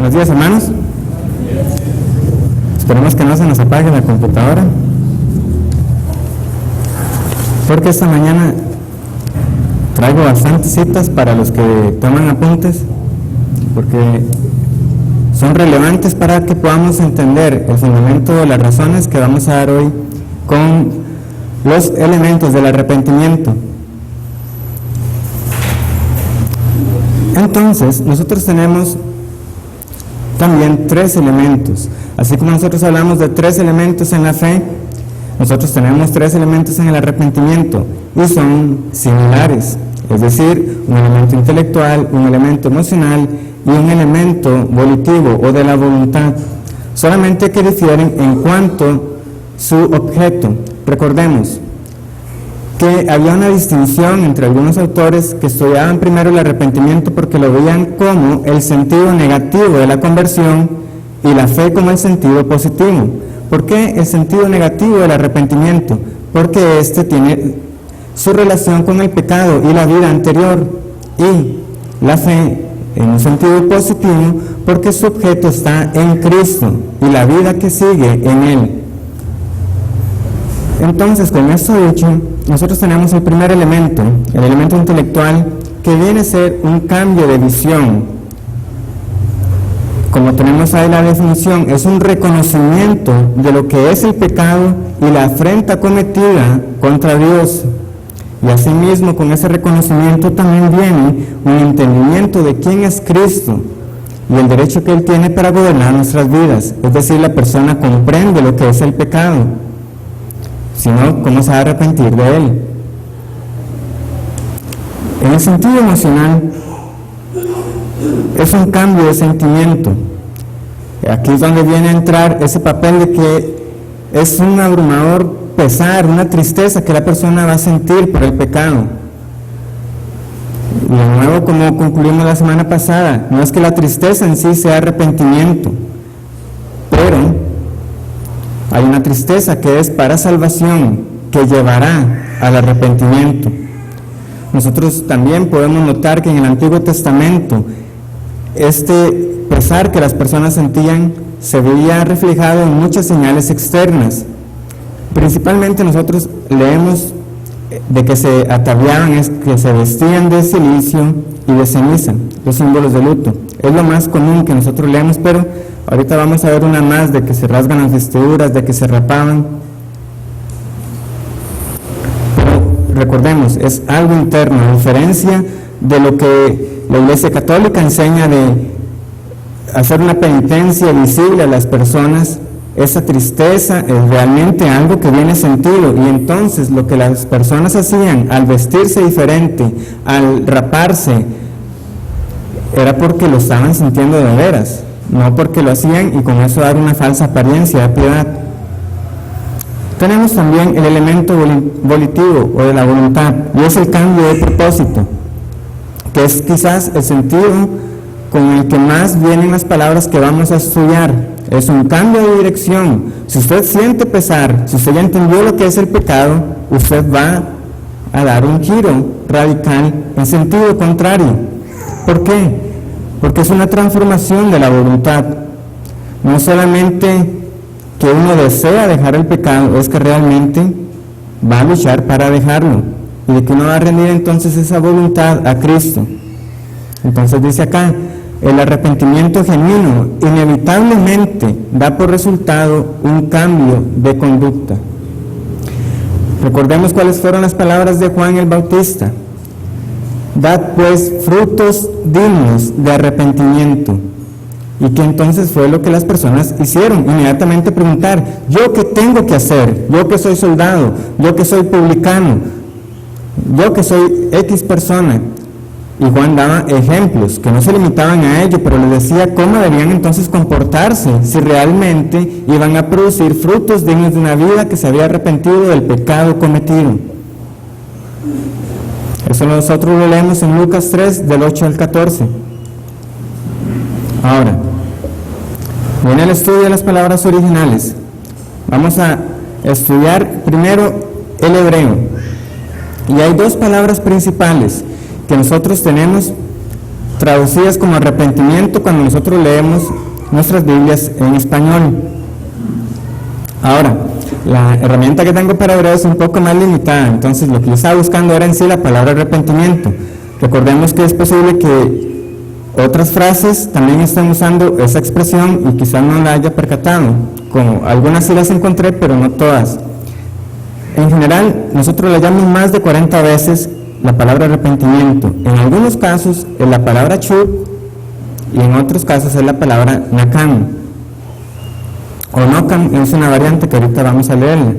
Buenos días, hermanos. Esperemos que no se nos apague la computadora, porque esta mañana traigo bastantes citas para los que toman apuntes, porque son relevantes para que podamos entender el fundamento de las razones que vamos a dar hoy con los elementos del arrepentimiento. Entonces, nosotros tenemos también tres elementos. Así como nosotros hablamos de tres elementos en la fe, nosotros tenemos tres elementos en el arrepentimiento y son similares, es decir, un elemento intelectual, un elemento emocional y un elemento volitivo o de la voluntad, solamente que difieren en cuanto a su objeto. Recordemos que había una distinción entre algunos autores que estudiaban primero el arrepentimiento porque lo veían como el sentido negativo de la conversión y la fe como el sentido positivo. ¿Por qué el sentido negativo del arrepentimiento? Porque este tiene su relación con el pecado y la vida anterior, y la fe en un sentido positivo porque su objeto está en Cristo y la vida que sigue en Él. Entonces, con esto dicho, nosotros tenemos el primer elemento, el elemento intelectual, que viene a ser un cambio de visión. Como tenemos ahí la definición, es un reconocimiento de lo que es el pecado y la afrenta cometida contra Dios. Y asimismo, con ese reconocimiento también viene un entendimiento de quién es Cristo y el derecho que Él tiene para gobernar nuestras vidas. Es decir, la persona comprende lo que es el pecado. Si no, ¿cómo se va a arrepentir de él? En el sentido emocional, es un cambio de sentimiento. Aquí es donde viene a entrar ese papel de que es un abrumador pesar, una tristeza que la persona va a sentir por el pecado. Y de nuevo, como concluimos la semana pasada, no es que la tristeza en sí sea arrepentimiento, pero hay una tristeza que es para salvación, que llevará al arrepentimiento. Nosotros también podemos notar que en el Antiguo Testamento este pesar que las personas sentían se veía reflejado en muchas señales externas. Principalmente nosotros leemos de que se ataviaban, que se vestían de cilicio y de ceniza, los símbolos de luto. Es lo más común que nosotros leemos, pero ahorita vamos a ver una más de que se rasgan las vestiduras, de que se rapaban. Pero recordemos, es algo interno, a diferencia de lo que la Iglesia Católica enseña de hacer una penitencia visible a las personas. Esa tristeza es realmente algo que viene sentido, y entonces lo que las personas hacían al vestirse diferente, al raparse, era porque lo estaban sintiendo de veras, no porque lo hacían y con eso dar una falsa apariencia de piedad. Tenemos también el elemento volitivo o de la voluntad, y es el cambio de propósito, que es quizás el sentido con el que más vienen las palabras que vamos a estudiar. Es un cambio de dirección. Si usted siente pesar, si usted ya entendió lo que es el pecado, usted va a dar un giro radical en sentido contrario. ¿Por qué? Porque es una transformación de la voluntad. No solamente que uno desea dejar el pecado, es que realmente va a luchar para dejarlo, y de que uno va a rendir entonces esa voluntad a Cristo. Entonces dice acá, el arrepentimiento genuino inevitablemente da por resultado un cambio de conducta. Recordemos cuáles fueron las palabras de Juan el Bautista. Dad pues frutos dignos de arrepentimiento. Y que entonces fue lo que las personas hicieron, inmediatamente preguntar, ¿yo qué tengo que hacer? Yo que soy soldado, yo que soy publicano, yo que soy X persona. Y Juan daba ejemplos que no se limitaban a ello, pero les decía cómo deberían entonces comportarse si realmente iban a producir frutos dignos de una vida que se había arrepentido del pecado cometido. Eso nosotros lo leemos en Lucas 3, del 8 al 14. Ahora, viene el estudio de las palabras originales. Vamos a estudiar primero el hebreo. Y hay dos palabras principales que nosotros tenemos traducidas como arrepentimiento cuando nosotros leemos nuestras Biblias en español. Ahora, la herramienta que tengo para hebreo es un poco más limitada, entonces lo que yo estaba buscando era en sí la palabra arrepentimiento. Recordemos que es posible que otras frases también estén usando esa expresión y quizás no la haya percatado. Como algunas sí las encontré, pero no todas. En general, nosotros le llamamos más de 40 veces la palabra arrepentimiento. En algunos casos es la palabra chub y en otros casos es la palabra nakam. O nokam es una variante que ahorita vamos a leerla.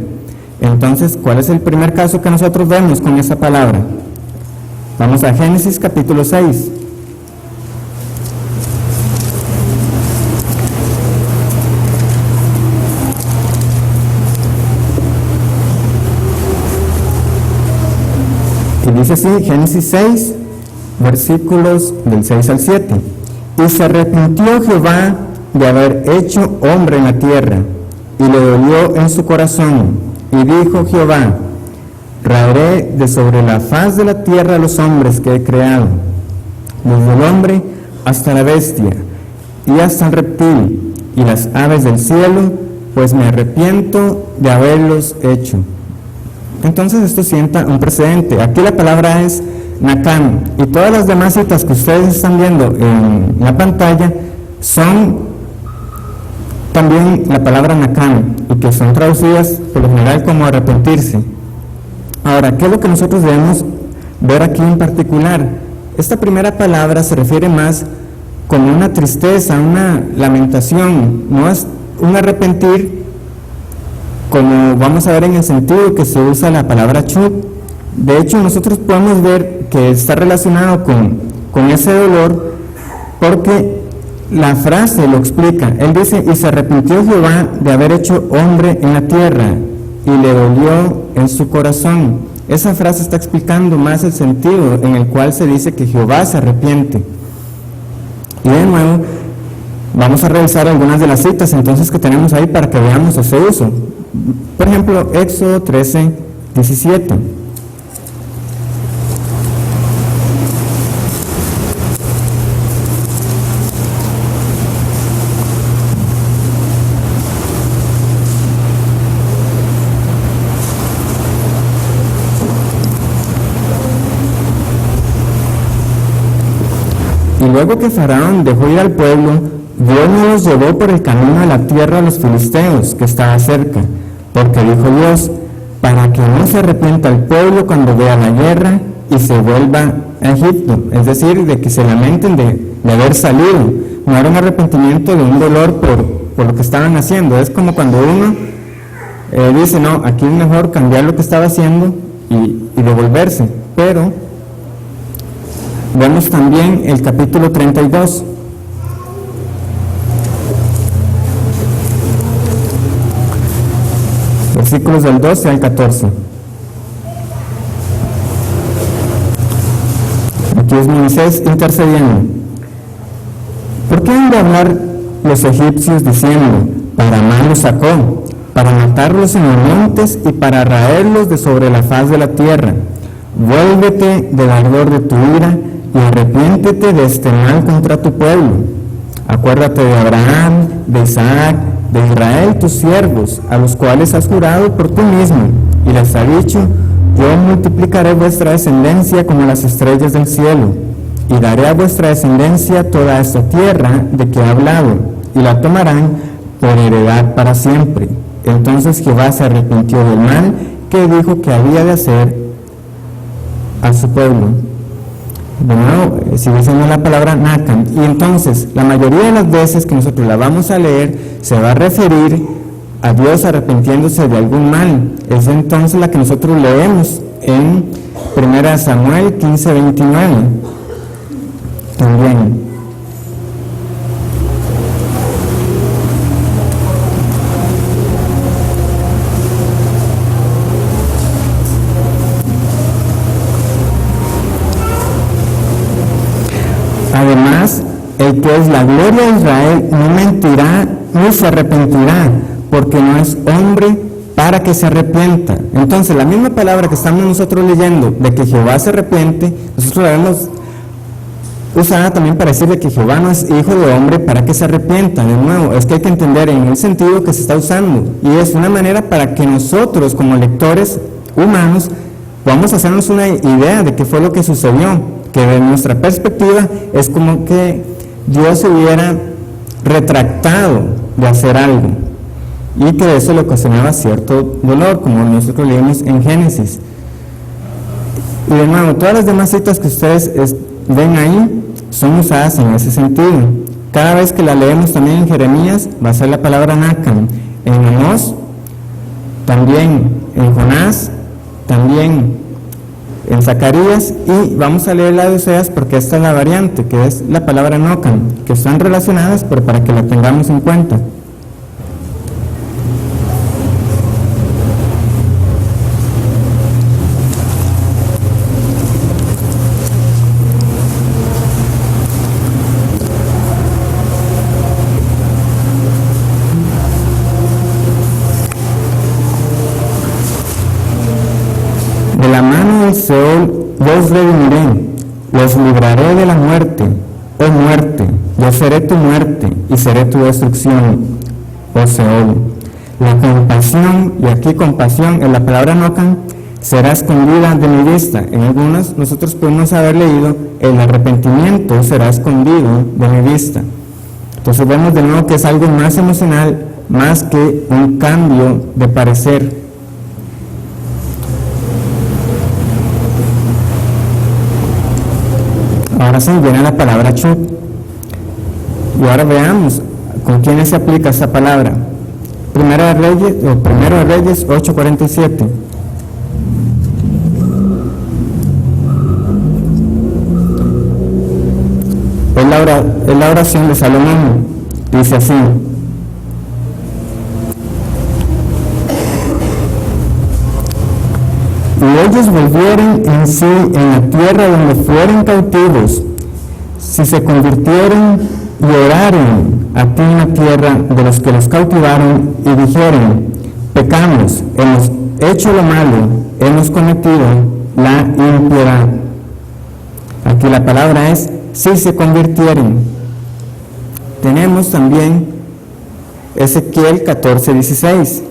Entonces, ¿cuál es el primer caso que nosotros vemos con esa palabra? Vamos a Génesis capítulo 6. Y dice así, Génesis 6, versículos del 6 al 7. Y se arrepintió Jehová de haber hecho hombre en la tierra, y le dolió en su corazón, y dijo Jehová, raeré de sobre la faz de la tierra a los hombres que he creado, desde el hombre hasta la bestia, y hasta el reptil, y las aves del cielo, pues me arrepiento de haberlos hecho. Entonces esto sienta un precedente. Aquí la palabra es nakam, y todas las demás citas que ustedes están viendo en la pantalla son también la palabra nakam, y que son traducidas por lo general como arrepentirse. Ahora, ¿qué es lo que nosotros debemos ver aquí en particular? Esta primera palabra se refiere más como una tristeza, una lamentación, no es un arrepentir como vamos a ver en el sentido que se usa la palabra chub. De hecho, nosotros podemos ver que está relacionado con ese dolor, porque la frase lo explica. Él dice, y se arrepintió Jehová de haber hecho hombre en la tierra, y le dolió en su corazón. Esa frase está explicando más el sentido en el cual se dice que Jehová se arrepiente. Y de nuevo, vamos a revisar algunas de las citas entonces que tenemos ahí para que veamos ese uso. Por ejemplo, Éxodo 13, 17. Y luego que Faraón dejó ir al pueblo, Dios no los llevó por el camino de la tierra a los filisteos, que estaba cerca, porque dijo Dios, para que no se arrepienta el pueblo cuando vea la guerra y se vuelva a Egipto. Es decir, de que se lamenten de haber salido. No era un arrepentimiento de un dolor por lo que estaban haciendo. Es como cuando uno dice, no, aquí es mejor cambiar lo que estaba haciendo y devolverse. Pero vemos también el capítulo 32. Versículos del 12 al 14. Aquí es Moisés intercediendo. ¿Por qué han de hablar los egipcios diciendo, para mal los sacó, para matarlos en los montes y para raerlos de sobre la faz de la tierra? Vuélvete del ardor de tu ira y arrepiéntete de este mal contra tu pueblo. Acuérdate de Abraham, de Isaac, de Israel, tus siervos, a los cuales has jurado por ti mismo, y les ha dicho, yo multiplicaré vuestra descendencia como las estrellas del cielo, y daré a vuestra descendencia toda esta tierra de que he hablado, y la tomarán por heredad para siempre. Entonces Jehová se arrepintió del mal que dijo que había de hacer a su pueblo. De nuevo, sigue siendo la palabra nakam. Y entonces, la mayoría de las veces que nosotros la vamos a leer, se va a referir a Dios arrepintiéndose de algún mal. Es entonces la que nosotros leemos en 1 Samuel 15, 29. También. Además, el que es la gloria de Israel no mentirá ni se arrepentirá, porque no es hombre para que se arrepienta. Entonces, la misma palabra que estamos nosotros leyendo, de que Jehová se arrepiente, nosotros la vemos usada también para decirle que Jehová no es hijo de hombre para que se arrepienta. De nuevo, es que hay que entender en el sentido que se está usando, y es una manera para que nosotros como lectores humanos podamos hacernos una idea de qué fue lo que sucedió, que de nuestra perspectiva es como que Dios se hubiera retractado de hacer algo y que eso le ocasionaba cierto dolor, como nosotros leímos en Génesis. Y de nuevo, todas las demás citas que ustedes ven ahí son usadas en ese sentido. Cada vez que la leemos también en Jeremías va a ser la palabra Nakan, en Amós, también en Jonás, también en Zacarías, y vamos a leer la de Oseas porque esta es la variante, que es la palabra Nocan, que están relacionadas, pero para que la tengamos en cuenta. De la mano del Seol los redimiré, los libraré de la muerte. Oh muerte, yo seré tu muerte y seré tu destrucción, oh Seol. La compasión, y aquí compasión en la palabra Nocan, será escondida de mi vista. En algunas nosotros podemos haber leído, el arrepentimiento será escondido de mi vista. Entonces vemos de nuevo que es algo más emocional, más que un cambio de parecer. Ahora sí, viene la palabra Chub. Y ahora veamos con quiénes se aplica esta palabra. Primero de Reyes 8:47. Es la oración de Salomón. Dice así: y ellos volvieren en sí en la tierra donde fueren cautivos, si se convirtieren y oraren a ti en la tierra de los que los cautivaron, y dijeren: pecamos, hemos hecho lo malo, hemos cometido la impiedad. Aquí la palabra es si se convirtieren. Tenemos también Ezequiel 14:16.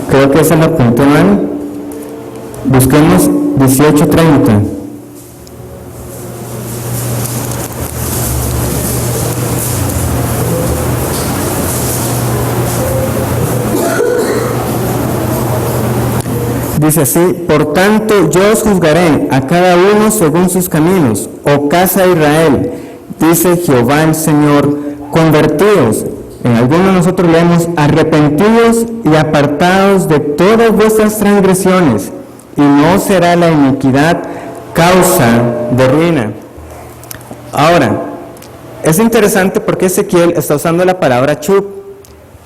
Creo que esa la apuntó mal. Busquemos 18:30. Dice así: por tanto yo os juzgaré a cada uno según sus caminos, oh casa de Israel, dice Jehová el Señor, convertíos. En algunos de nosotros leemos: arrepentidos y apartados de todas vuestras transgresiones, y no será la iniquidad causa de ruina. Ahora, es interesante porque Ezequiel está usando la palabra Chub,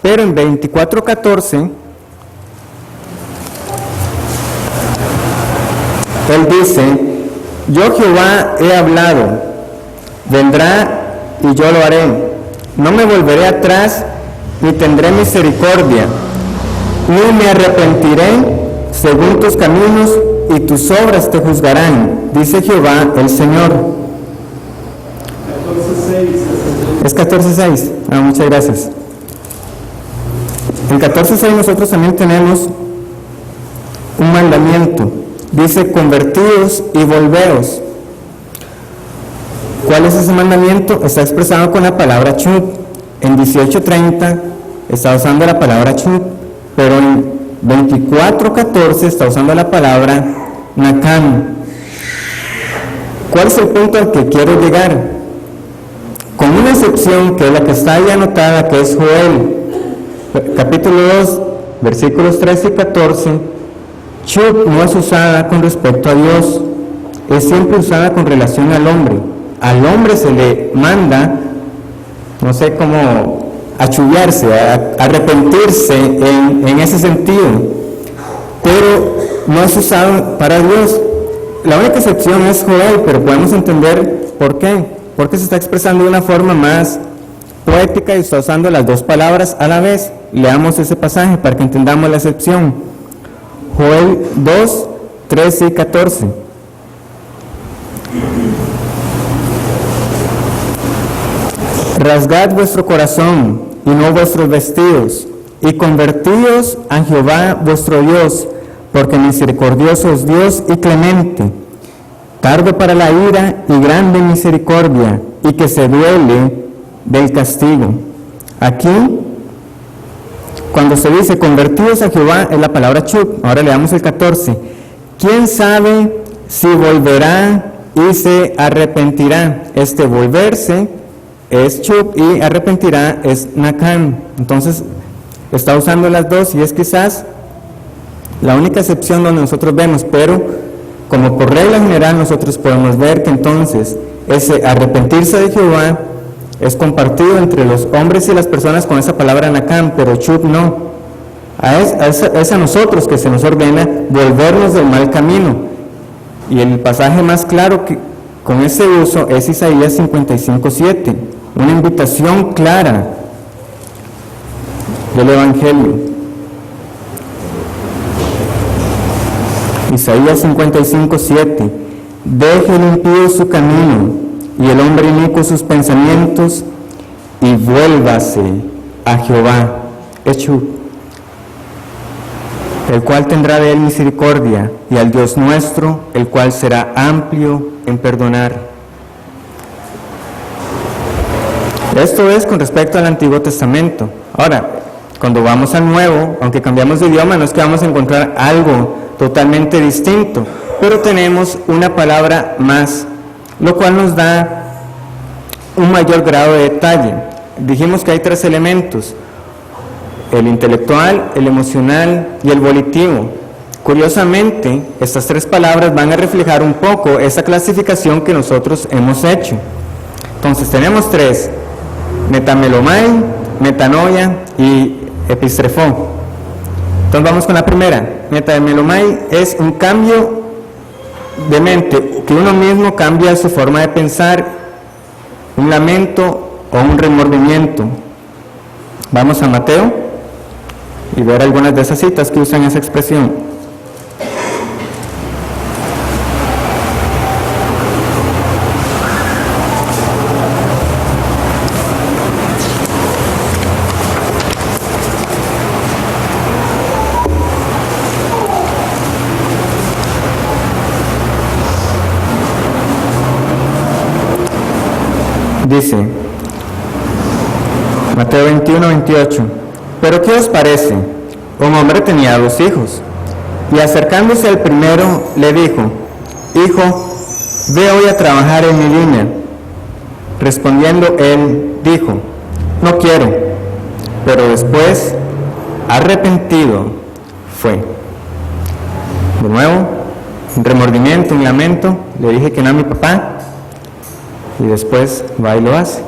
pero en 24:14 él dice: yo Jehová he hablado, vendrá y yo lo haré. No me volveré atrás, ni tendré misericordia, ni me arrepentiré según tus caminos, y tus obras te juzgarán, dice Jehová el Señor. 14:6. Es 14:6. Muchas gracias. En 14:6 nosotros también tenemos un mandamiento. Dice: convertidos y volveos. ¿Cuál es ese mandamiento? Está expresado con la palabra Chub. En 18:30 está usando la palabra Chub, pero en 24:14 está usando la palabra Nakan. ¿Cuál es el punto al que quiero llegar? Con una excepción, que es la que está ahí anotada, que es Joel, capítulo 2, versículos 13 y 14, Chub no es usada con respecto a Dios. es siempre usada con relación al hombre. Al hombre se le manda, no sé cómo, achullarse, a arrepentirse en ese sentido, pero no es usado para Dios. La única excepción es Joel, pero podemos entender por qué. Porque se está expresando de una forma más poética y está usando las dos palabras a la vez. Leamos ese pasaje para que entendamos la excepción. Joel 2, 13 y 14. Rasgad vuestro corazón y no vuestros vestidos, y convertíos a Jehová vuestro Dios, porque misericordioso es Dios y clemente, tardo para la ira y grande misericordia, y que se duele del castigo. Aquí, cuando se dice convertidos a Jehová, es la palabra chup. Ahora leamos el 14. ¿Quién sabe si volverá y se arrepentirá? Este volverse es chup y arrepentirá es nakam. Entonces, está usando las dos y es quizás la única excepción donde nosotros vemos, pero como por regla general nosotros podemos ver que entonces ese arrepentirse de Jehová es compartido entre los hombres y las personas con esa palabra nakam, pero chup no. Es a nosotros que se nos ordena volvernos del mal camino. Y el pasaje más claro que con ese uso es Isaías 55:7, una invitación clara del Evangelio. Isaías 55:7, deje el impío su camino y el hombre inicuo sus pensamientos y vuélvase a Jehová, el cual tendrá de él misericordia, y al Dios nuestro, el cual será amplio en perdonar. Esto es con respecto al Antiguo Testamento. Ahora, cuando vamos al Nuevo, aunque cambiamos de idioma, no es que vamos a encontrar algo totalmente distinto, pero tenemos una palabra más, lo cual nos da un mayor grado de detalle. Dijimos que hay tres elementos: el intelectual, el emocional y el volitivo. Curiosamente, estas tres palabras van a reflejar un poco esa clasificación que nosotros hemos hecho. Entonces tenemos tres: metamelomai, metanoia y epistrefo. Entonces vamos con la primera. Metamelomai es un cambio de mente, que uno mismo cambia su forma de pensar, un lamento o un remordimiento. Vamos a Mateo y ver algunas de esas citas que usan esa expresión. Dice, Mateo 21:28, ¿pero qué os parece? Un hombre tenía 2 hijos, y acercándose al primero le dijo, hijo, ve hoy a trabajar en mi viña. Respondiendo él, dijo, no quiero, pero después, arrepentido, fue. De nuevo, un remordimiento, un lamento, le dije que no a mi papá, y después va y lo hace.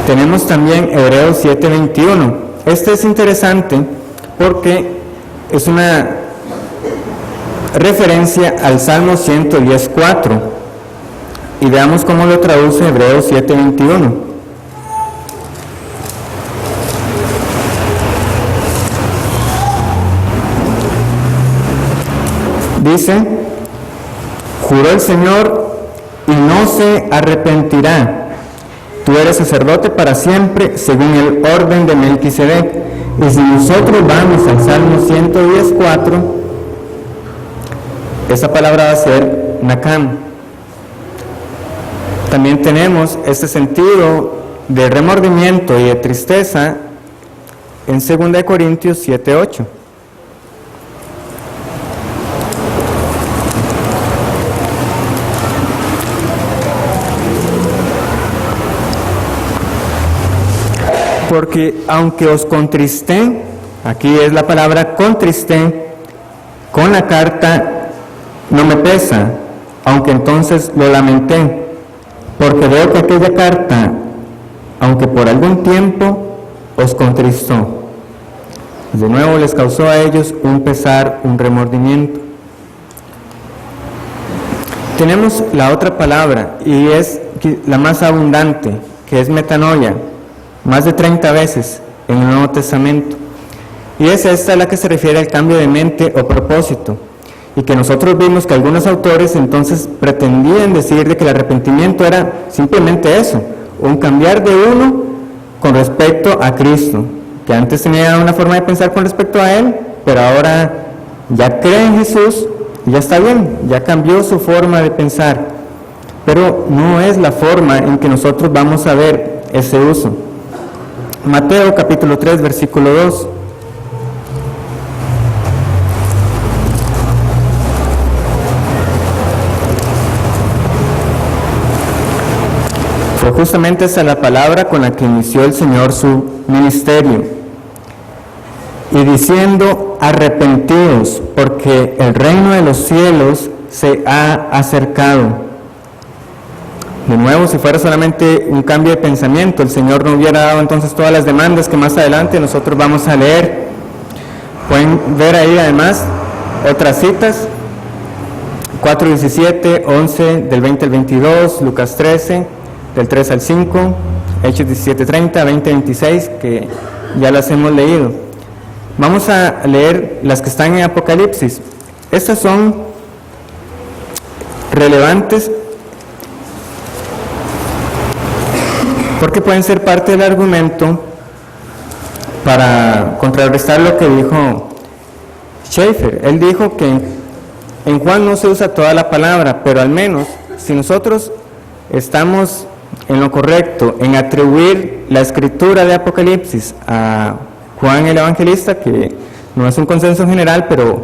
Tenemos también Hebreos 7:21. Este es interesante porque es una referencia al Salmo 110:4. Y veamos cómo lo traduce Hebreos 7:21. Dice, juró el Señor y no se arrepentirá. Tú eres sacerdote para siempre, según el orden de Melquisedec. Y si nosotros vamos al Salmo 110:4, esa palabra va a ser nakam. También tenemos este sentido de remordimiento y de tristeza en 2 Corintios 7:8. Porque aunque os contristé, aquí es la palabra contristé, con la carta no me pesa, aunque entonces lo lamenté, porque veo que aquella carta, aunque por algún tiempo, os contristó. De nuevo les causó a ellos un pesar, un remordimiento. Tenemos la otra palabra, y es la más abundante, que es metanoia, más de 30 veces en el Nuevo Testamento. Y es esta la que se refiere al cambio de mente o propósito, y que nosotros vimos que algunos autores entonces pretendían decir de que el arrepentimiento era simplemente eso, un cambiar de uno con respecto a Cristo, que antes tenía una forma de pensar con respecto a Él, pero ahora ya cree en Jesús y ya está bien, ya cambió su forma de pensar. Pero no es la forma en que nosotros vamos a ver ese uso. Mateo capítulo 3, versículo 2. Fue justamente esa la palabra con la que inició el Señor su ministerio. Y diciendo, arrepentidos, porque el reino de los cielos se ha acercado. De nuevo, si fuera solamente un cambio de pensamiento, el Señor no hubiera dado entonces todas las demandas que más adelante nosotros vamos a leer. Pueden ver ahí además otras citas, 4:17, 11, del 20 al 22, Lucas 13, del 3 al 5, Hechos 17:30, 20:26, que ya las hemos leído. Vamos a leer las que están en Apocalipsis. Estas son relevantes porque pueden ser parte del argumento para contrarrestar lo que dijo Schaeffer. Él dijo que en Juan no se usa toda la palabra, pero al menos si nosotros estamos en lo correcto en atribuir la escritura de Apocalipsis a Juan el Evangelista, que no es un consenso general, pero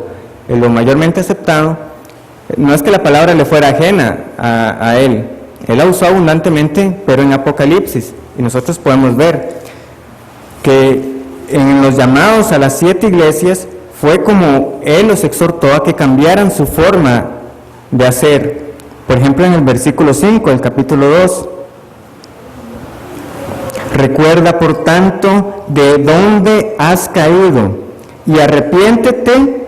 es lo mayormente aceptado, no es que la palabra le fuera ajena a él. Él la usó abundantemente, pero en Apocalipsis, y nosotros podemos ver que en los llamados a las 7 iglesias fue como él los exhortó a que cambiaran su forma de hacer. Por ejemplo, en el versículo 5 del capítulo 2, recuerda por tanto de dónde has caído y arrepiéntete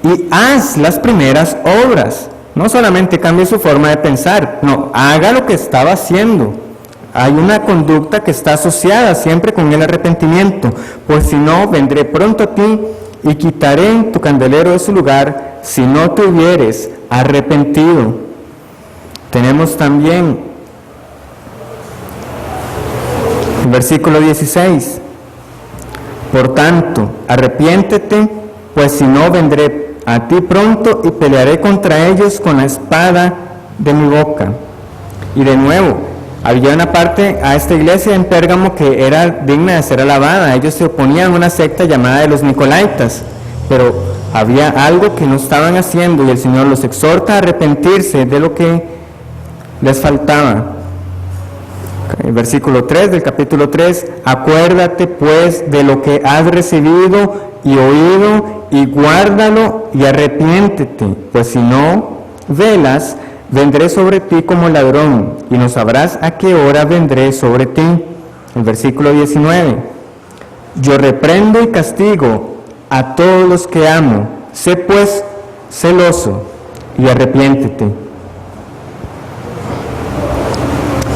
y haz las primeras obras. No solamente cambie su forma de pensar, no, haga lo que estaba haciendo. Hay una conducta que está asociada siempre con el arrepentimiento, pues si no, vendré pronto a ti y quitaré tu candelero de su lugar si no te hubieres arrepentido. Tenemos también el versículo 16, por tanto, arrepiéntete, pues si no, vendré a ti pronto y pelearé contra ellos con la espada de mi boca. Y de nuevo, había una parte a esta iglesia en Pérgamo que era digna de ser alabada. Ellos se oponían a una secta llamada de los Nicolaitas, pero había algo que no estaban haciendo y el Señor los exhorta a arrepentirse de lo que les faltaba. El versículo 3 del capítulo 3, acuérdate pues de lo que has recibido y oído y guárdalo y arrepiéntete, pues si no velas, vendré sobre ti como ladrón y no sabrás a qué hora vendré sobre ti. El versículo 19, yo reprendo y castigo a todos los que amo, sé pues celoso y arrepiéntete.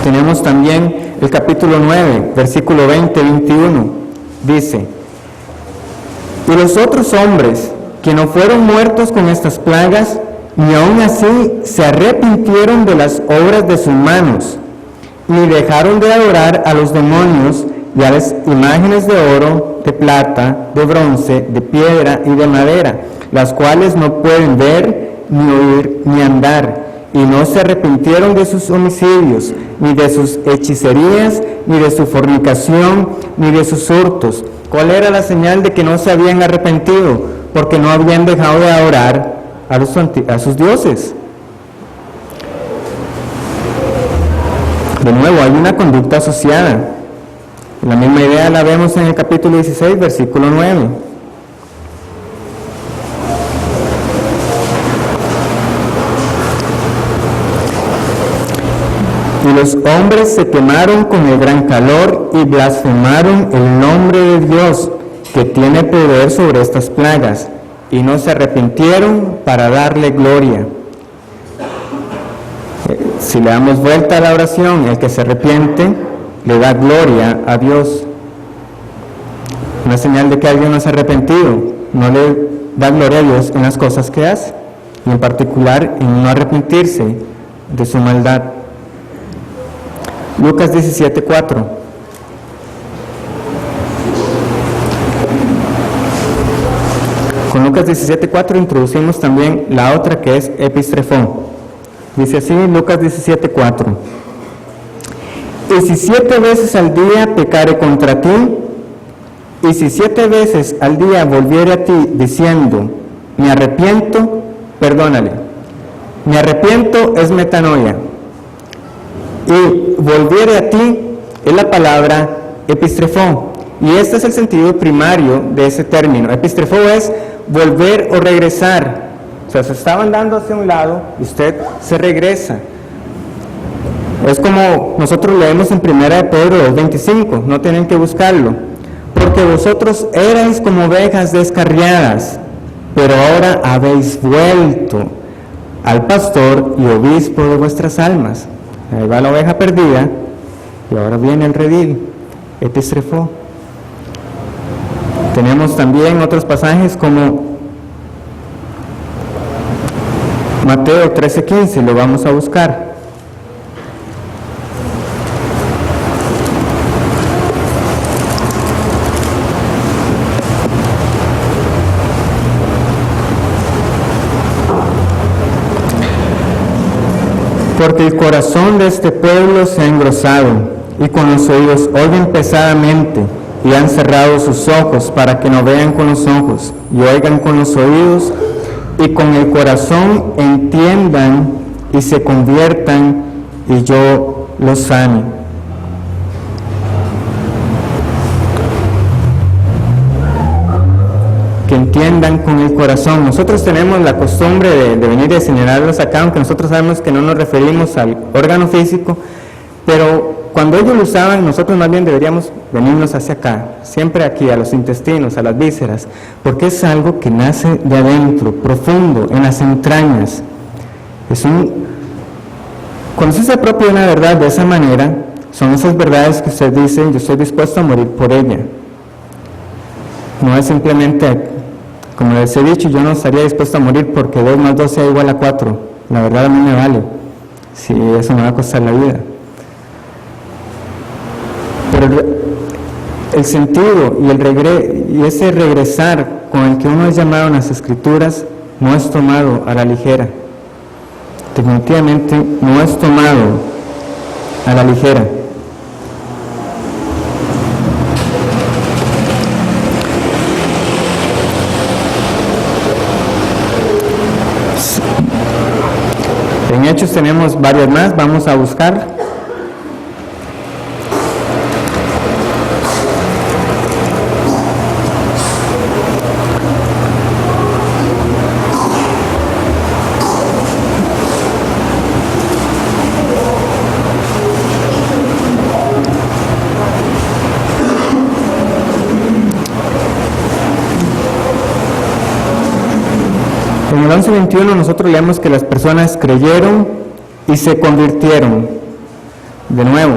Tenemos también el capítulo 9, versículo 20-21, dice, y los otros hombres que no fueron muertos con estas plagas, ni aun así se arrepintieron de las obras de sus manos, ni dejaron de adorar a los demonios y a las imágenes de oro, de plata, de bronce, de piedra y de madera, las cuales no pueden ver, ni oír, ni andar, y no se arrepintieron de sus homicidios, ni de sus hechicerías, ni de su fornicación, ni de sus hurtos. ¿Cuál era la señal de que no se habían arrepentido? Porque no habían dejado de adorar a sus dioses. De nuevo, hay una conducta asociada. La misma idea la vemos en el capítulo 16, versículo 9. Y los hombres se quemaron con el gran calor y blasfemaron el nombre de Dios, que tiene poder sobre estas plagas, y no se arrepintieron para darle gloria. Si le damos vuelta a la oración, el que se arrepiente le da gloria a Dios. Una señal de que alguien no es arrepentido, no le da gloria a Dios en las cosas que hace, y en particular en no arrepentirse de su maldad. Lucas 17:4. Con Lucas 17:4 introducimos también la otra, que es epistrefón. Dice así Lucas 17:4: y si 7 veces al día pecare contra ti, y si 7 veces al día volviere a ti diciendo, me arrepiento, perdónale. Me arrepiento es metanoia. Y volviere a ti es la palabra epistrefón. Y este es el sentido primario de ese término. Epistrefón es volver o regresar. O sea, se estaban dando hacia un lado y usted se regresa. Es como nosotros leemos en 1 de Pedro 2:25, no tienen que buscarlo. Porque vosotros erais como ovejas descarriadas, pero ahora habéis vuelto al pastor y obispo de vuestras almas. Ahí va la oveja perdida y ahora viene el redil, epistrefó. Tenemos también otros pasajes como Mateo 13:15, lo vamos a buscar. Porque el corazón de este pueblo se ha engrosado, y con los oídos oyen pesadamente, y han cerrado sus ojos para que no vean con los ojos, y oigan con los oídos, y con el corazón entiendan, y se conviertan, y yo los sane. Que entiendan con el corazón. Nosotros tenemos la costumbre de venir y señalarlos acá, aunque nosotros sabemos que no nos referimos al órgano físico, pero cuando ellos lo usaban, nosotros más bien deberíamos venirnos hacia acá, siempre aquí, a los intestinos, a las vísceras, porque es algo que nace de adentro, profundo, en las entrañas. Cuando se apropia una verdad de esa manera, son esas verdades que usted dice, yo estoy dispuesto a morir por ella. No es simplemente, como les he dicho, yo no estaría dispuesto a morir porque 2 más 2 sea igual a 4. La verdad a mí me vale, si eso me va a costar la vida. Pero el sentido y ese regresar con el que uno es llamado en las Escrituras no es tomado a la ligera. Definitivamente no es tomado a la ligera. En Hechos tenemos varios más, vamos a buscar. En el 11:21 nosotros leemos que las personas creyeron y se convirtieron. De nuevo,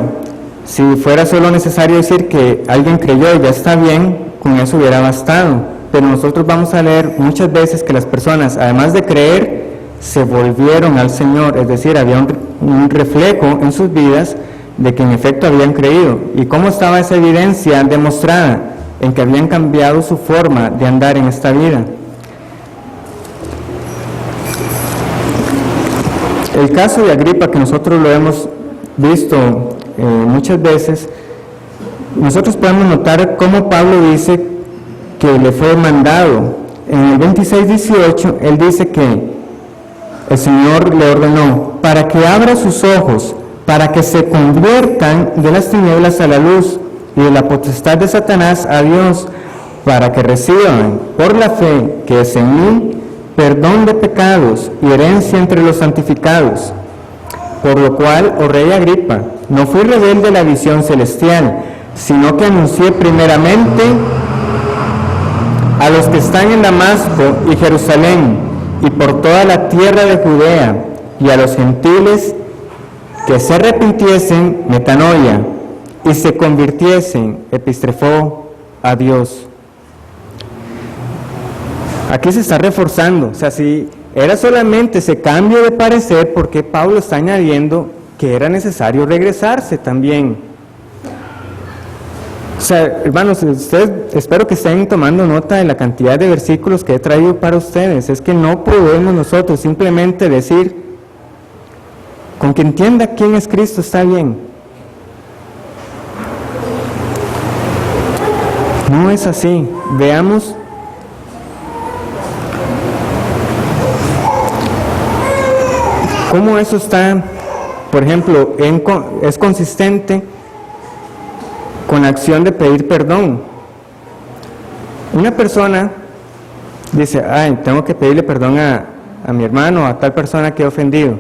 si fuera solo necesario decir que alguien creyó y ya está bien, con eso hubiera bastado. Pero nosotros vamos a leer muchas veces que las personas, además de creer, se volvieron al Señor. Es decir, había un reflejo en sus vidas de que en efecto habían creído. ¿Y cómo estaba esa evidencia demostrada? En que habían cambiado su forma de andar en esta vida. El caso de Agripa, que nosotros lo hemos visto muchas veces, nosotros podemos notar cómo Pablo dice que le fue mandado. En el 26:18, él dice que el Señor le ordenó para que abra sus ojos, para que se conviertan de las tinieblas a la luz y de la potestad de Satanás a Dios, para que reciban por la fe que es en mí, perdón de pecados y herencia entre los santificados. por lo cual, oh rey Agripa, no fui rebelde a la visión celestial, sino que anuncié primeramente a los que están en Damasco y Jerusalén, y por toda la tierra de Judea, y a los gentiles que se arrepintiesen, metanoia, y se convirtiesen, epistrefó, a Dios. Aquí se está reforzando, o sea, si era solamente ese cambio de parecer, porque Pablo está añadiendo que era necesario regresarse también. O sea, hermanos, ustedes espero que estén tomando nota de la cantidad de versículos que he traído para ustedes. Es que no podemos nosotros simplemente decir, con que entienda quién es Cristo está bien. No es así. Veamos cómo eso está, por ejemplo, es consistente con la acción de pedir perdón. Una persona dice, tengo que pedirle perdón a mi hermano, a tal persona que he ofendido.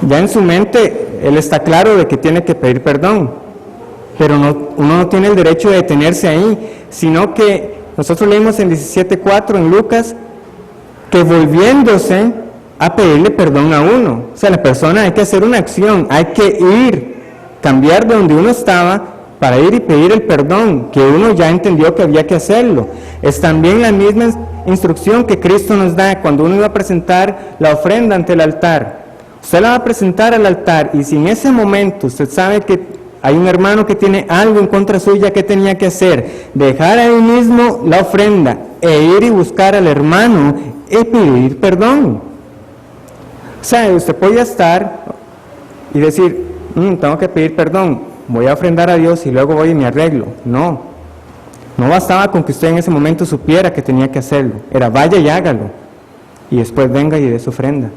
Ya en su mente, él está claro de que tiene que pedir perdón, pero uno no tiene el derecho de detenerse ahí, sino que nosotros leímos en 17:4 en Lucas, que volviéndose a pedirle perdón a uno. O sea, la persona hay que hacer una acción, hay que ir, cambiar de donde uno estaba para ir y pedir el perdón, que uno ya entendió que había que hacerlo. Es también la misma instrucción que Cristo nos da cuando uno iba a presentar la ofrenda ante el altar. Usted la va a presentar al altar, y si en ese momento usted sabe que hay un hermano que tiene algo en contra suya, ¿qué tenía que hacer? Dejar ahí mismo la ofrenda e ir y buscar al hermano y pedir perdón. O sea, usted podía estar y decir, tengo que pedir perdón, voy a ofrendar a Dios y luego voy y me arreglo. No bastaba con que usted en ese momento supiera que tenía que hacerlo. Era vaya y hágalo, y después venga y dé su ofrenda.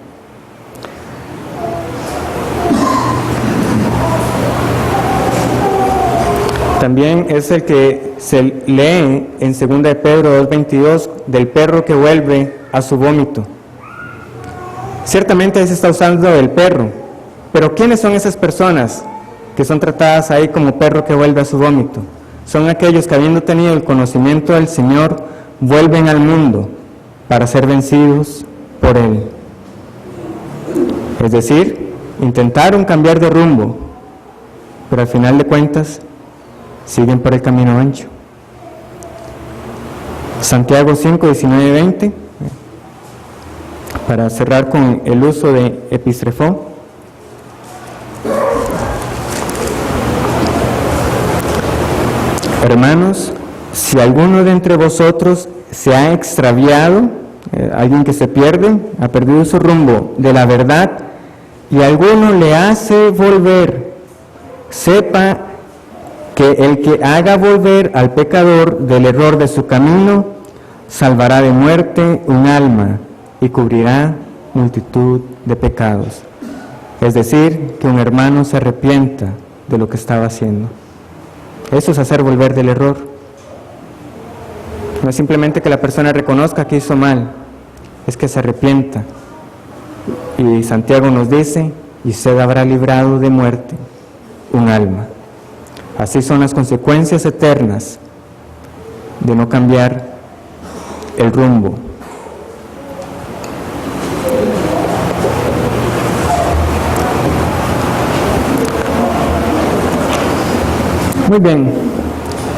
También es el que se lee en 2 de Pedro 2:22 del perro que vuelve a su vómito. Ciertamente se está usando del perro, pero ¿quiénes son esas personas que son tratadas ahí como perro que vuelve a su vómito? Son aquellos que, habiendo tenido el conocimiento del Señor, vuelven al mundo para ser vencidos por Él. Es decir, intentaron cambiar de rumbo, pero al final de cuentas siguen por el camino ancho. Santiago 5:19-20, para cerrar con el uso de epistrefó. Hermanos, si alguno de entre vosotros se ha extraviado, alguien que se pierde, ha perdido su rumbo de la verdad, y alguno le hace volver, sepa que el que haga volver al pecador del error de su camino, salvará de muerte un alma y cubrirá multitud de pecados. Es decir, que un hermano se arrepienta de lo que estaba haciendo. Eso es hacer volver del error. No es simplemente que la persona reconozca que hizo mal, es que se arrepienta. Y Santiago nos dice, y usted habrá librado de muerte un alma. Así son las consecuencias eternas de no cambiar el rumbo. Muy bien.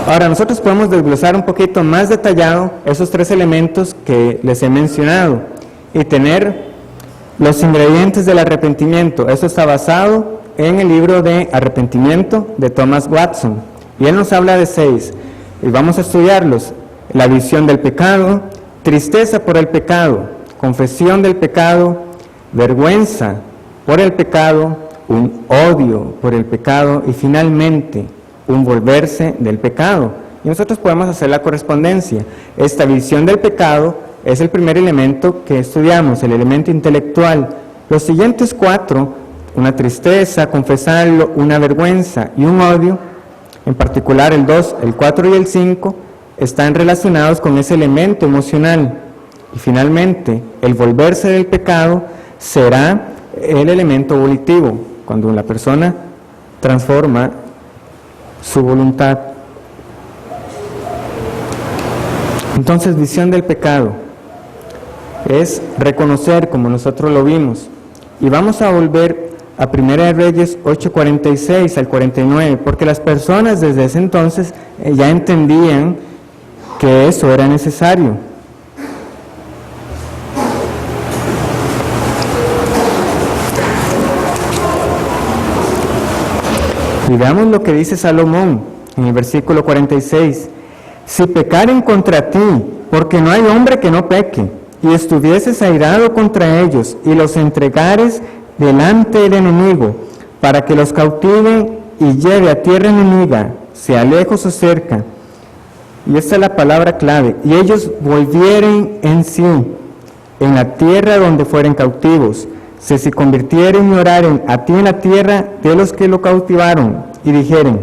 Ahora nosotros podemos desglosar un poquito más detallado esos tres elementos que les he mencionado y tener los ingredientes del arrepentimiento. Eso está basado en el libro de Arrepentimiento de Thomas Watson, y él nos habla de 6, y vamos a estudiarlos: la visión del pecado, tristeza por el pecado, confesión del pecado, vergüenza por el pecado, un odio por el pecado, y finalmente un volverse del pecado. Y nosotros podemos hacer la correspondencia. Esta visión del pecado es el primer elemento que estudiamos, el elemento intelectual. Los siguientes 4, una tristeza, confesarlo, una vergüenza y un odio, en particular el 2, el 4 y el 5, están relacionados con ese elemento emocional. Y finalmente, el volverse del pecado será el elemento volitivo, cuando la persona transforma su voluntad. Entonces, visión del pecado es reconocer, como nosotros lo vimos, y vamos a volver a 1 Reyes 8:46 al 49, porque las personas desde ese entonces ya entendían que eso era necesario. Y veamos lo que dice Salomón en el versículo 46. Si pecaren contra ti, porque no hay hombre que no peque, y estuvieses airado contra ellos, y los entregares delante del enemigo, para que los cautive y lleve a tierra enemiga, sea lejos o cerca. Y esta es la palabra clave. Y ellos volvieren en sí, en la tierra donde fueren cautivos, se convirtieren y oraren a ti en la tierra de los que lo cautivaron, y dijeren: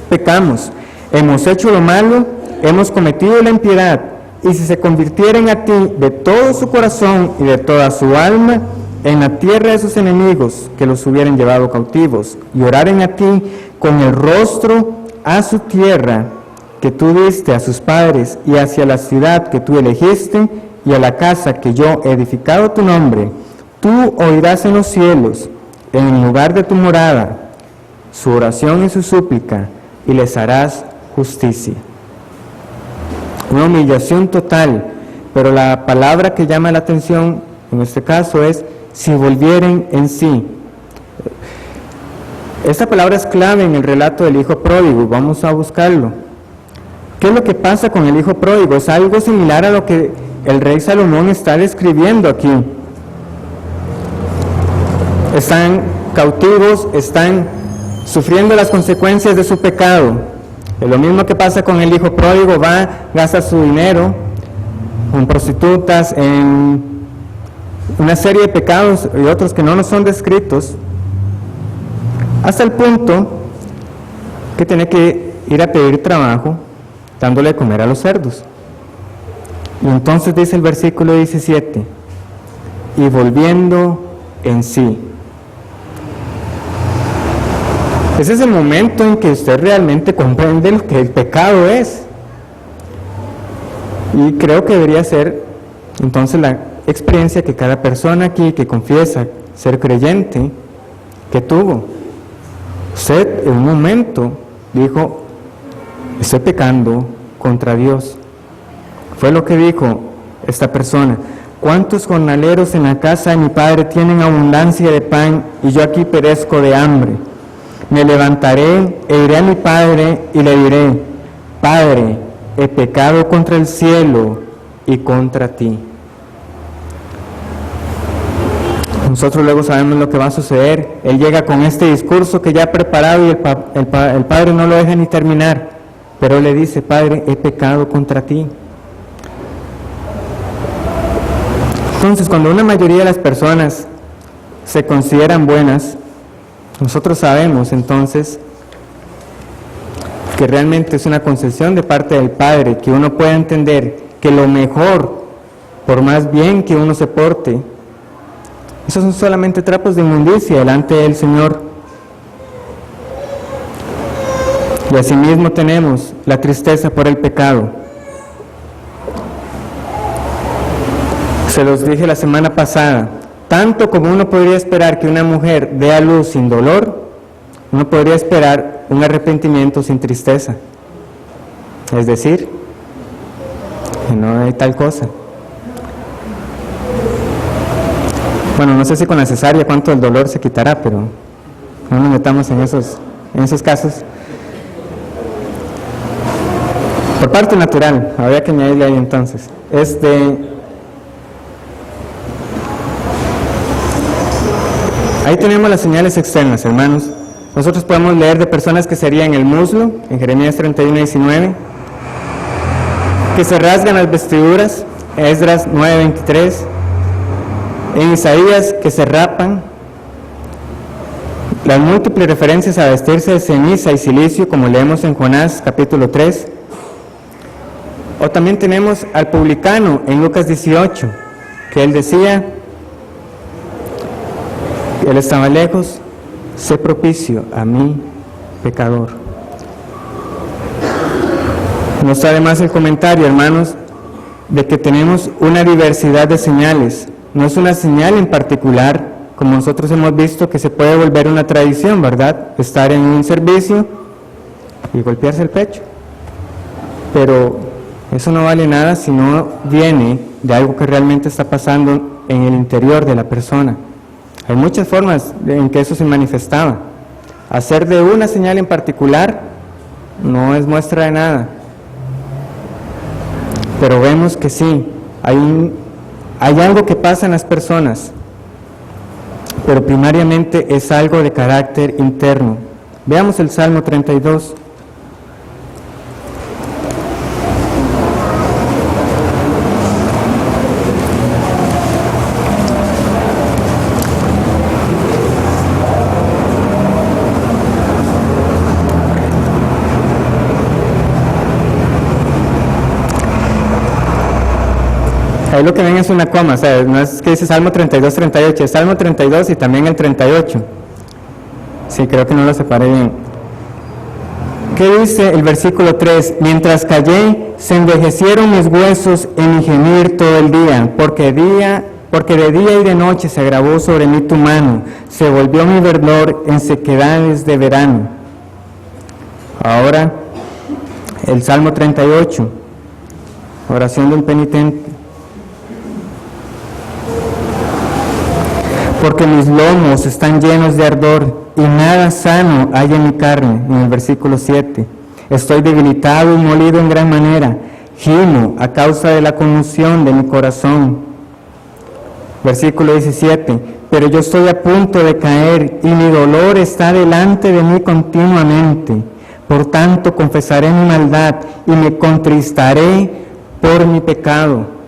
pecamos, hemos hecho lo malo, hemos cometido la impiedad, y si se convirtieren a ti de todo su corazón y de toda su alma, en la tierra de sus enemigos que los hubieran llevado cautivos, y oraren a ti con el rostro a su tierra que tú diste a sus padres, y hacia la ciudad que tú elegiste, y a la casa que yo he edificado tu nombre, tú oirás en los cielos, en el lugar de tu morada, su oración y su súplica, y les harás justicia. Una humillación total, pero la palabra que llama la atención en este caso es: si volvieren en sí. Esta palabra es clave en el relato del hijo pródigo. Vamos a buscarlo. ¿Qué es lo que pasa con el hijo pródigo? Es algo similar a lo que el rey Salomón está describiendo aquí. Están cautivos, están sufriendo las consecuencias de su pecado. Es lo mismo que pasa con el hijo pródigo. Va, gasta su dinero en prostitutas, en una serie de pecados y otros que no nos son descritos, hasta el punto que tiene que ir a pedir trabajo dándole de comer a los cerdos. Y entonces dice el versículo 17: y volviendo en sí. Ese es el momento en que usted realmente comprende lo que el pecado es. Y creo que debería ser entonces la experiencia que cada persona aquí que confiesa ser creyente, que tuvo. Usted en un momento dijo: estoy pecando contra Dios. Fue lo que dijo esta persona: ¿cuántos jornaleros en la casa de mi padre tienen abundancia de pan y yo aquí perezco de hambre? Me levantaré e iré a mi padre y le diré: Padre, he pecado contra el cielo y contra ti. Nosotros luego sabemos lo que va a suceder. Él llega con este discurso que ya ha preparado y el padre no lo deja ni terminar, pero le dice: Padre, he pecado contra ti. Entonces, cuando una mayoría de las personas se consideran buenas, nosotros sabemos entonces que realmente es una concesión de parte del Padre, que uno pueda entender que lo mejor, por más bien que uno se porte, esos son solamente trapos de inmundicia delante del Señor. Y asimismo tenemos la tristeza por el pecado. Se los dije la semana pasada, tanto como uno podría esperar que una mujer dé a luz sin dolor, uno podría esperar un arrepentimiento sin tristeza. Es decir, que no hay tal cosa. Bueno, no sé si con la cesárea cuánto el dolor se quitará, pero no nos metamos en esos casos. Por parte natural, habría que añadirle ahí entonces. Ahí tenemos las señales externas, hermanos. Nosotros podemos leer de personas que serían el muslo, en Jeremías 31:19, que se rasgan las vestiduras, Esdras 9:23, en Isaías que se rapan, las múltiples referencias a vestirse de ceniza y silicio, como leemos en Jonás capítulo 3, o también tenemos al publicano en Lucas 18, que él decía: Él estaba lejos, sé propicio a mí, pecador. No está de más el comentario, hermanos, de que tenemos una diversidad de señales. No es una señal en particular, como nosotros hemos visto que se puede volver una tradición, ¿verdad? Estar en un servicio y golpearse el pecho. Pero eso no vale nada si no viene de algo que realmente está pasando en el interior de la persona. Hay muchas formas en que eso se manifestaba. Hacer de una señal en particular no es muestra de nada. Pero vemos que sí, hay algo que pasa en las personas, pero primariamente es algo de carácter interno. Veamos el Salmo 32. Ahí lo que ven es una coma, o sea, no es que dice Salmo 32, 38, es Salmo 32 y también el 38. Sí, creo que no lo separé bien. ¿Qué dice el versículo 3? Mientras callé, se envejecieron mis huesos en mi gemir todo el día, porque de día y de noche se agravó sobre mí tu mano, se volvió mi verdor en sequedades de verano. Ahora, el Salmo 38, oración de un penitente. Porque mis lomos están llenos de ardor y nada sano hay en mi carne, en el versículo 7. Estoy debilitado y molido en gran manera, gimo a causa de la conmoción de mi corazón. Versículo 17. Pero yo estoy a punto de caer y mi dolor está delante de mí continuamente. Por tanto confesaré mi maldad y me contristaré por mi pecado.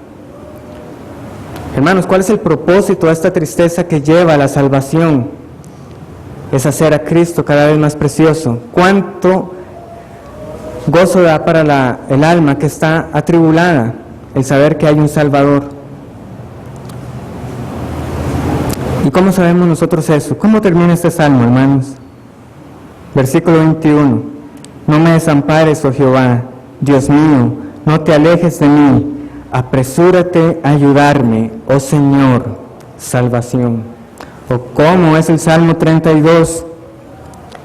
Hermanos, ¿cuál es el propósito de esta tristeza que lleva a la salvación? Es hacer a Cristo cada vez más precioso. ¿Cuánto gozo da para el alma que está atribulada el saber que hay un Salvador? ¿Y cómo sabemos nosotros eso? ¿Cómo termina este salmo, hermanos? Versículo 21. No me desampares, oh Jehová, Dios mío, no te alejes de mí. Apresúrate a ayudarme, oh Señor, salvación. O como es el Salmo 32,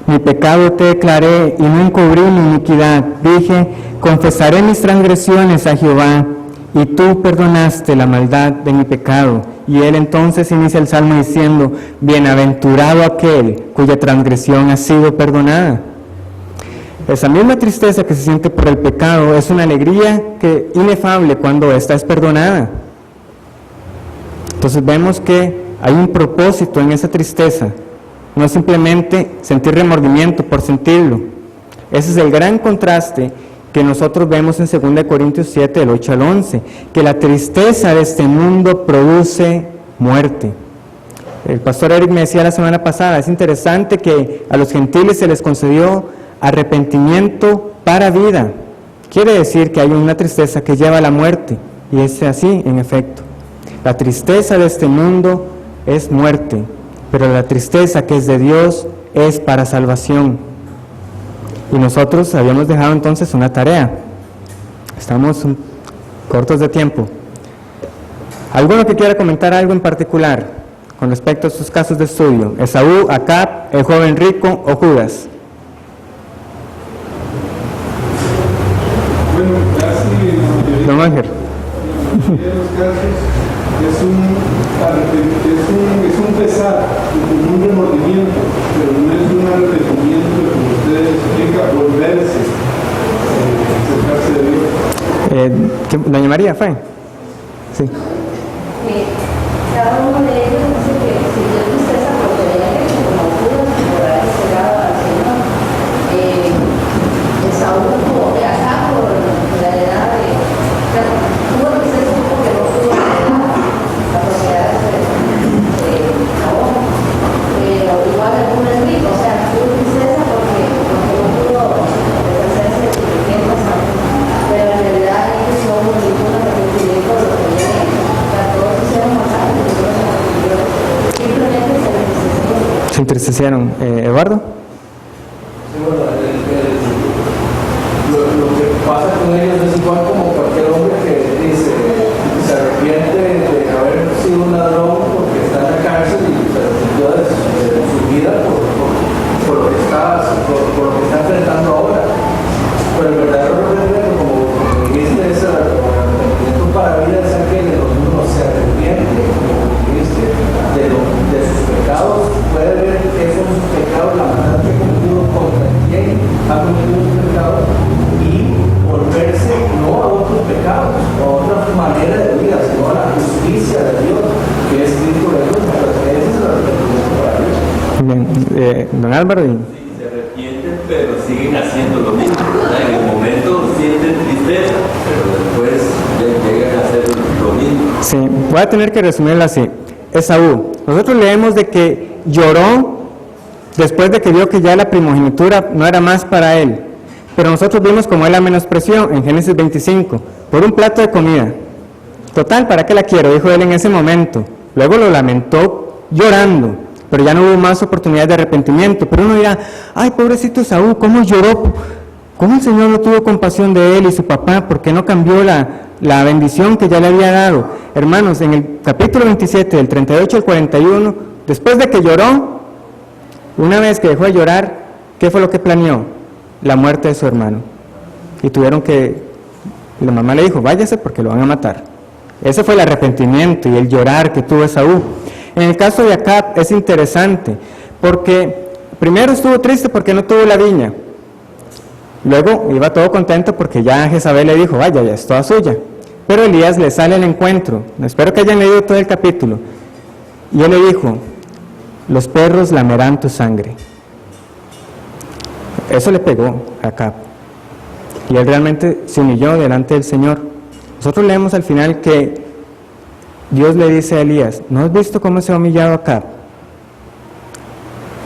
mi pecado te declaré y no encubrí mi iniquidad. Dije, confesaré mis transgresiones a Jehová, y tú perdonaste la maldad de mi pecado. Y él entonces inicia el Salmo diciendo, bienaventurado aquel cuya transgresión ha sido perdonada. Esa misma tristeza que se siente por el pecado es una alegría inefable cuando ésta es perdonada. Entonces vemos que hay un propósito en esa tristeza, no es simplemente sentir remordimiento por sentirlo. Ese es el gran contraste que nosotros vemos en 2 Corintios 7, del 8 al 11, que la tristeza de este mundo produce muerte. El pastor Eric me decía la semana pasada, es interesante que a los gentiles se les concedió arrepentimiento para vida. Quiere decir que hay una tristeza que lleva a la muerte, y es así, en efecto. La tristeza de este mundo es muerte, pero la tristeza que es de Dios es para salvación. Y nosotros habíamos dejado entonces una tarea. Estamos cortos de tiempo. ¿Alguno que quiera comentar algo en particular con respecto a sus casos de estudio? Esaú, Acab, el joven rico o Judas. Bueno, casi Don Ángel. en los casos es un pesar, un remordimiento, pero no es un arrepentimiento, como usted explica, volverse, acercarse de Dios. Doña María, ¿fue? Sí. Cada uno de ellos dice que si Dios tristeza porque había hecho como Judas por haber cegado al Señor. Esaú como acá por la edad de tuvo tristeza porque no pudo la propiedad de Jabón, pero igual alguno es rico, o sea, tuvo tristeza porque no pudo deshacerse de sus riquezas, pero en realidad ellos no hubo ningún arrepentimiento de lo que habían hecho. Todos hicieron matar, simplemente Se entristecieron. ¿Eduardo? Sí, bueno, lo que pasa con ellos es igual como cualquier hombre que dice, se arrepiente de haber sido un ladrón porque está en la cárcel y se arrepintió de su vida por lo que está enfrentando ahora. Pero el verdadero arrepentimiento, como dijiste, es el arrepentimiento para la vida, es aquel en donde uno se arrepiente, como dijiste, de sus pecados, puede ver que son sus pecados, la maldad que ha cometido contra quien ha cometido sus pecados, y volverse no a otros pecados, o a otra manera de vida, sino a la justicia de Dios, que es Cristo Jesús. Ese es el arrepentimiento para Dios. Bien, don Álvaro. Sí, se arrepienten, pero siguen haciendo lo mismo. En el momento sienten tristeza, pero después llegan a hacer lo mismo. Sí, voy a tener que resumirlo así. Esaú, nosotros leemos de que lloró después de que vio que ya la primogenitura no era más para él, pero nosotros vimos como él la menospreció en Génesis 25, por un plato de comida. Total, ¿para qué la quiero?, dijo él en ese momento. Luego lo lamentó llorando, pero ya no hubo más oportunidad de arrepentimiento. Pero uno dirá, ay, pobrecito Esaú, ¿cómo lloró? ¿Cómo el Señor no tuvo compasión de él y su papá? ¿Por qué no cambió la bendición que ya le había dado? Hermanos, en el capítulo 27, del 38 al 41, después de que lloró, una vez que dejó de llorar, ¿qué fue lo que planeó? La muerte de su hermano. Y la mamá le dijo, váyase porque lo van a matar. Ese fue el arrepentimiento y el llorar que tuvo Esaú. En el caso de Acab es interesante, porque primero estuvo triste porque no tuvo la viña. Luego iba todo contento porque ya Jezabel le dijo, vaya, ya es toda suya. Pero Elías le sale al encuentro. Espero que hayan leído todo el capítulo. Y él le dijo, los perros lamerán tu sangre. Eso le pegó a Acab. Y él realmente se humilló delante del Señor. Nosotros leemos al final que Dios le dice a Elías, ¿no has visto cómo se ha humillado Acab?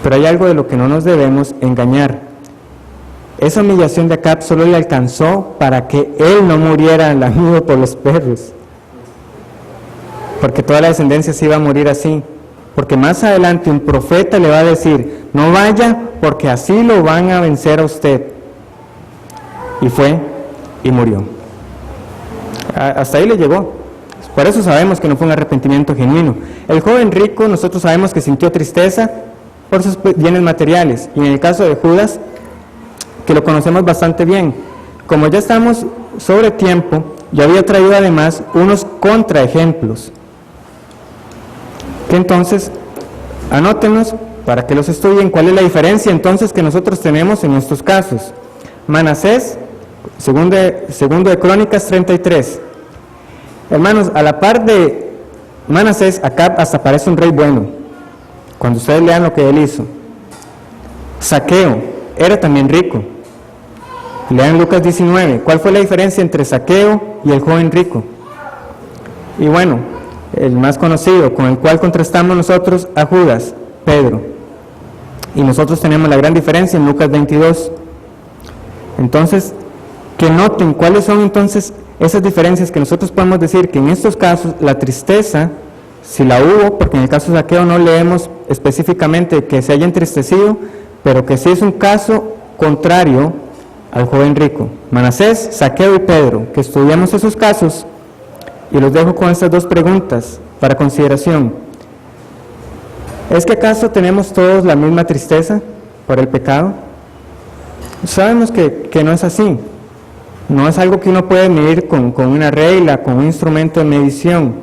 Pero hay algo de lo que no nos debemos engañar. Esa humillación de Acab solo le alcanzó para que él no muriera lamido por los perros. Porque toda la descendencia se iba a morir así. Porque más adelante un profeta le va a decir, no vaya porque así lo van a vencer a usted. Y fue y murió. Hasta ahí le llegó. Por eso sabemos que no fue un arrepentimiento genuino. El joven rico, nosotros sabemos que sintió tristeza por sus bienes materiales. Y en el caso de Judas, que lo conocemos bastante bien. Como ya estamos sobre tiempo, yo había traído además unos contraejemplos. Que entonces, anótenos para que los estudien cuál es la diferencia entonces que nosotros tenemos en estos casos. Manasés, segundo de Crónicas 33. Hermanos, a la par de Manasés, Acab hasta parece un rey bueno, cuando ustedes lean lo que él hizo. Zaqueo era también rico. Lean Lucas 19. ¿Cuál fue la diferencia entre Zaqueo y el joven rico? Y bueno, el más conocido, con el cual contrastamos nosotros a Judas, Pedro. Y nosotros tenemos la gran diferencia en Lucas 22. Entonces, que noten cuáles son entonces esas diferencias que nosotros podemos decir que en estos casos la tristeza, si la hubo, porque en el caso de Zaqueo no leemos específicamente que se haya entristecido, pero que sí es un caso contrario al joven rico. Manasés, Zaqueo y Pedro, que estudiamos esos casos, y los dejo con estas dos preguntas para consideración. ¿Es que acaso tenemos todos la misma tristeza por el pecado? Sabemos que no es así. No es algo que uno puede medir con una regla, con un instrumento de medición.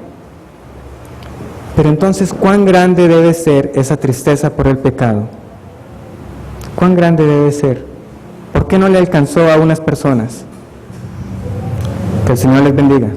Pero entonces, ¿cuán grande debe ser esa tristeza por el pecado? ¿Cuán grande debe ser? ¿Por qué no le alcanzó a unas personas? Que el Señor les bendiga.